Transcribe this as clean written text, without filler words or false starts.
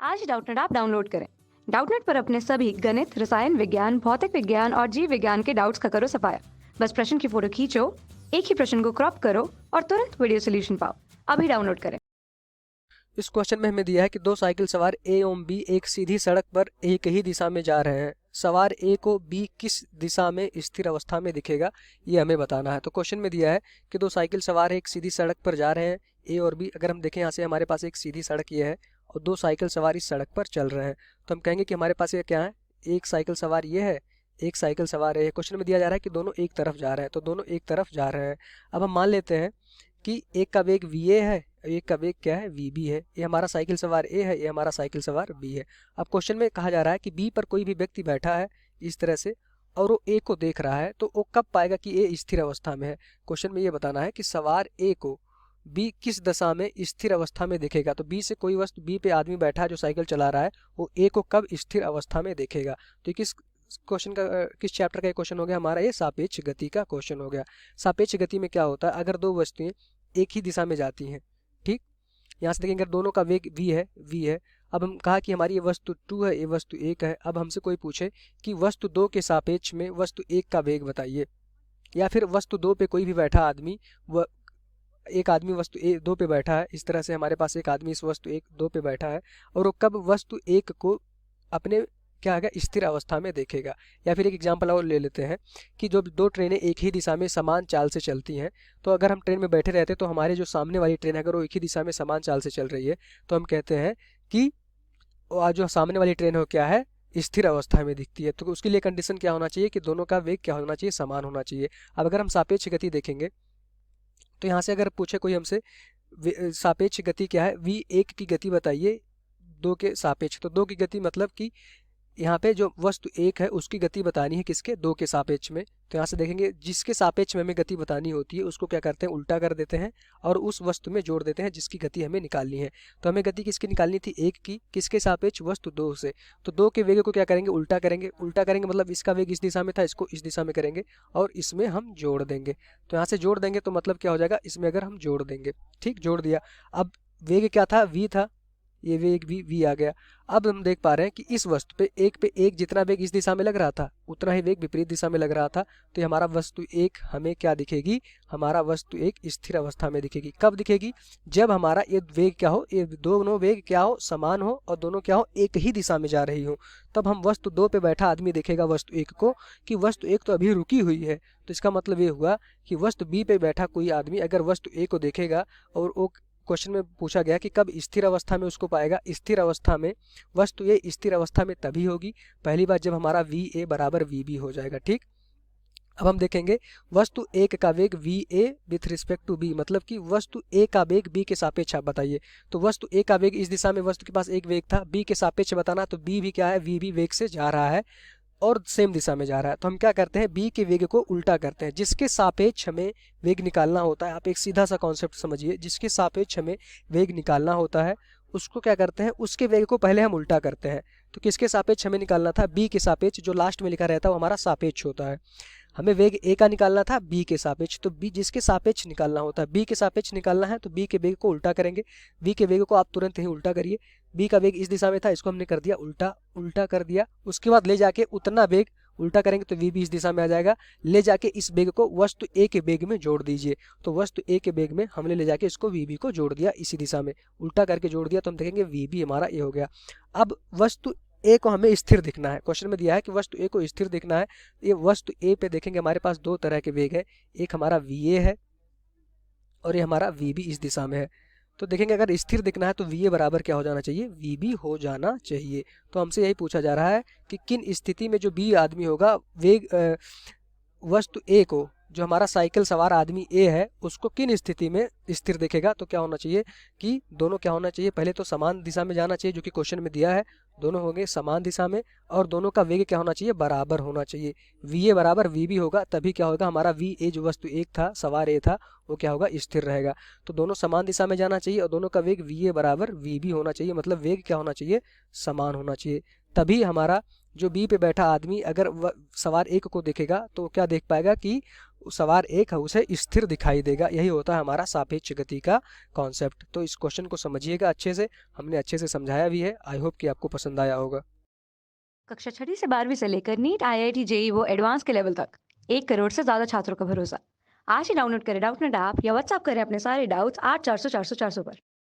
आज Doubtnut app download करें। Doubtnut पर अपने सभी गणित, रसायन विज्ञान, भौतिक विज्ञान और जीव विज्ञान के डाउट्स का करो सफाया। बस प्रश्न की फोटो खींचो, एक ही प्रश्न को क्रॉप करो और तुरंत वीडियो सोल्यूशन पाओ। अभी डाउनलोड करें। इस क्वेश्चन में हमें दिया है कि दो साइकिल सवार ए एवं बी एक सीधी सड़क पर एक ही दिशा में जा रहे हैं। सवार ए को बी किस दिशा में स्थिर अवस्था में दिखेगा, ये हमें बताना है। तो क्वेश्चन में दिया है कि दो साइकिल सवार एक सीधी सड़क पर जा रहे हैं, ए और बी। अगर हम देखें यहाँ से हमारे पास एक सीधी सड़क ये है और दो साइकिल सवार इस सड़क पर चल रहे हैं, तो हम कहेंगे कि हमारे पास ये क्या है, एक साइकिल सवार ये है, एक साइकिल सवार है। क्वेश्चन में दिया जा रहा है कि दोनों एक तरफ जा रहे हैं, तो दोनों एक तरफ जा रहे हैं। अब हम मान लेते हैं कि एक का वेग वी ए है, एक का वेग क्या है, वी बी है। ये हमारा साइकिल सवार ए है, ये हमारा साइकिल सवार बी है। अब क्वेश्चन में कहा जा रहा है कि बी पर कोई भी व्यक्ति बैठा है इस तरह से और वो ए को देख रहा है, तो वो कब पाएगा कि ए स्थिर अवस्था में है। क्वेश्चन में ये बताना है कि सवार ए को बी किस दशा में स्थिर अवस्था में देखेगा। तो बी से कोई वस्तु, बी पे आदमी बैठा है जो साइकिल चला रहा है, वो ए को कब स्थिर अवस्था में देखेगा। तो किस क्वेश्चन का, किस चैप्टर का क्वेश्चन हो गया हमारा, ये सापेक्ष गति का क्वेश्चन हो गया। सापेक्ष गति में क्या होता है, अगर दो वस्तुएं एक ही दिशा में जाती हैं, ठीक, यहाँ से देखेंगे दोनों का वेग वी है। अब हम कहा कि हमारी ये वस्तु 2 है, ये वस्तु 1 है। अब हमसे कोई पूछे कि वस्तु 2 के सापेक्ष में वस्तु 1 का वेग बताइए, या फिर वस्तु 2 पे कोई भी बैठा आदमी, एक आदमी वस्तु 2 पे बैठा है, इस तरह से हमारे पास एक आदमी इस वस्तु 2 पे बैठा है और वो कब वस्तु 1 को अपने क्या होगा, स्थिर अवस्था में देखेगा। या फिर एक एग्जांपल और ले लेते हैं कि जो दो ट्रेनें एक ही दिशा में समान चाल से चलती हैं, तो अगर हम ट्रेन में बैठे रहते तो हमारे जो सामने वाली ट्रेन है अगर वो एक ही दिशा में समान चाल से चल रही है, तो हम कहते हैं कि जो सामने वाली ट्रेन है वो क्या है, स्थिर अवस्था में दिखती है। तो उसके लिए कंडीशन क्या होना चाहिए कि दोनों का वेग क्या होना चाहिए, समान होना चाहिए। अब अगर हम सापेक्ष गति देखेंगे तो यहाँ से अगर पूछे कोई हमसे सापेक्ष गति क्या है, v1 की गति बताइए 2 के सापेक्ष, तो 2 की गति मतलब कि यहाँ पे जो वस्तु 1 है उसकी गति बतानी है किसके, 2 के सापेक्ष में। तो यहाँ से देखेंगे जिसके सापेक्ष में हमें गति बतानी होती है उसको क्या करते हैं, उल्टा कर देते हैं और उस वस्तु में जोड़ देते हैं जिसकी गति हमें निकालनी है। तो हमें गति किसकी निकालनी थी, 1 की, किसके सापेक्ष, वस्तु 2 से। तो 2 के वेग को क्या करेंगे, उल्टा करेंगे। उल्टा करेंगे मतलब इसका वेग इस दिशा में था, इसको इस दिशा में करेंगे और इसमें हम जोड़ देंगे। तो यहाँ से जोड़ देंगे तो मतलब क्या हो जाएगा, इसमें अगर हम जोड़ देंगे, ठीक, जोड़ दिया। अब वेग क्या था, v था, ये वेग v आ गया। अब हम देख पा रहे हैं कि इस वस्तु पे एक जितना वेग इस दिशा में लग रहा था उतना ही वेग विपरीत दिशा में लग रहा था। तो ये हमारा वस्तु 1 हमें क्या दिखेगी, हमारा वस्तु 1 स्थिर अवस्था में दिखेगी। कब दिखेगी, जब हमारा ये वेग क्या हो, ये दोनों वेग क्या हो, समान हो और दोनों क्या हो, एक ही दिशा में जा रही हो। तब हम वस्तु 2 पे बैठा आदमी देखेगा वस्तु 1 को कि वस्तु 1 तो अभी रुकी हुई है। तो इसका मतलब ये हुआ कि वस्तु बी पे बैठा कोई आदमी अगर वस्तु ए को देखेगा और वो क्वेश्चन में पूछा गया कि कब स्थिर अवस्था में उसको पाएगा, स्थिर अवस्था में वस्तु ये स्थिर अवस्था में तभी होगी पहली बार जब हमारा वी ए बराबर वी बी हो जाएगा, ठीक। अब हम देखेंगे वस्तु 1 का वेग V A with respect to B, मतलब कि वस्तु ए का वेग बी के सापेक्ष आप बताइए। तो वस्तु ए का वेग इस दिशा में वस्तु के पास एक वेग था, बी के सापेक्ष बताना, तो बी भी क्या है, वी भी वेग से जा रहा है और सेम दिशा में जा रहा है। तो हम क्या करते हैं, बी के वेग को उल्टा करते हैं। जिसके सापेक्ष हमें वेग निकालना होता है, आप एक सीधा सा कॉन्सेप्ट समझिए, जिसके सापेक्ष हमें वेग निकालना होता है उसको क्या करते हैं, उसके वेग को पहले हम उल्टा करते हैं। तो किसके सापेक्ष हमें निकालना था, बी के सापेक्ष, जो लास्ट में लिखा रहता है वो हमारा सापेक्ष होता है। हमें वेग ए का निकालना था बी के सापेक्ष, तो बी जिसके सापेक्ष निकालना होता है, बी के सापेक्ष निकालना है तो बी के वेग को उल्टा करेंगे। बी के वेग को आप तुरंत ही उल्टा करिए, बी का वेग इस दिशा में था, इसको हमने कर दिया उल्टा, उल्टा कर दिया। उसके बाद ले जाके उतना वेग उल्टा करेंगे तो वी भी इस दिशा में आ जाएगा। ले जाके इस वेग को वस्तु ए के वेग में जोड़ दीजिए, तो वस्तु ए के वेग में हमने ले जाके इसको वी बी को जोड़ दिया, इसी दिशा में उल्टा करके जोड़ दिया, तो हम देखेंगे वी बी हमारा ए हो गया। अब वस्तु ए को हमें स्थिर दिखना है, क्वेश्चन में दिया है कि वस्तु ए को स्थिर दिखना है। ये वस्तु ए पे देखेंगे हमारे पास दो तरह के वेग है, एक हमारा वी ए है और ये हमारा वी बी इस दिशा में है। तो देखेंगे अगर स्थिर दिखना है तो वी ए बराबर क्या हो जाना चाहिए, वी बी हो जाना चाहिए। तो हमसे यही पूछा जा रहा है कि किन स्थिति में जो बी आदमी होगा वेग वस्तु ए को, जो हमारा साइकिल सवार आदमी ए है उसको किन स्थिति में स्थिर दिखेगा। तो क्या होना चाहिए कि दोनों क्या होना चाहिए, पहले तो समान दिशा में जाना चाहिए जो कि क्वेश्चन में दिया है, दोनों होंगे समान दिशा में और दोनों का वेग क्या होना चाहिए, बराबर होना चाहिए। वी ए बराबर वी बी होगा तभी क्या होगा, हमारा वी ए जो वस्तु 1 था, सवार ए था, वो क्या होगा, स्थिर रहेगा। तो दोनों समान दिशा में जाना चाहिए और दोनों का वेग वी ए बराबर वी बी होना चाहिए, मतलब वेग क्या होना चाहिए, समान होना चाहिए। तभी हमारा जो बी पे बैठा आदमी अगर सवार 1 को देखेगा तो क्या देख पाएगा कि सवार एक है उसे स्थिर दिखाई देगा। यही होता है हमारा सापेक्ष गति का कॉन्सेप्ट। तो इस क्वेश्चन को समझिएगा अच्छे से, हमने अच्छे से समझाया भी है। आई होप कि आपको पसंद आया होगा। कक्षा 6वीं से 12वीं से लेकर नीट, आईआईटी, जेईई वो एडवांस के लेवल तक 1 करोड़ से ज्यादा छात्रों का भरोसा। आज ही डाउनलोड करें डाउटनेट ऐप या व्हाट्सएप करें अपने सारे डाउट्स 8400 400 400 पर।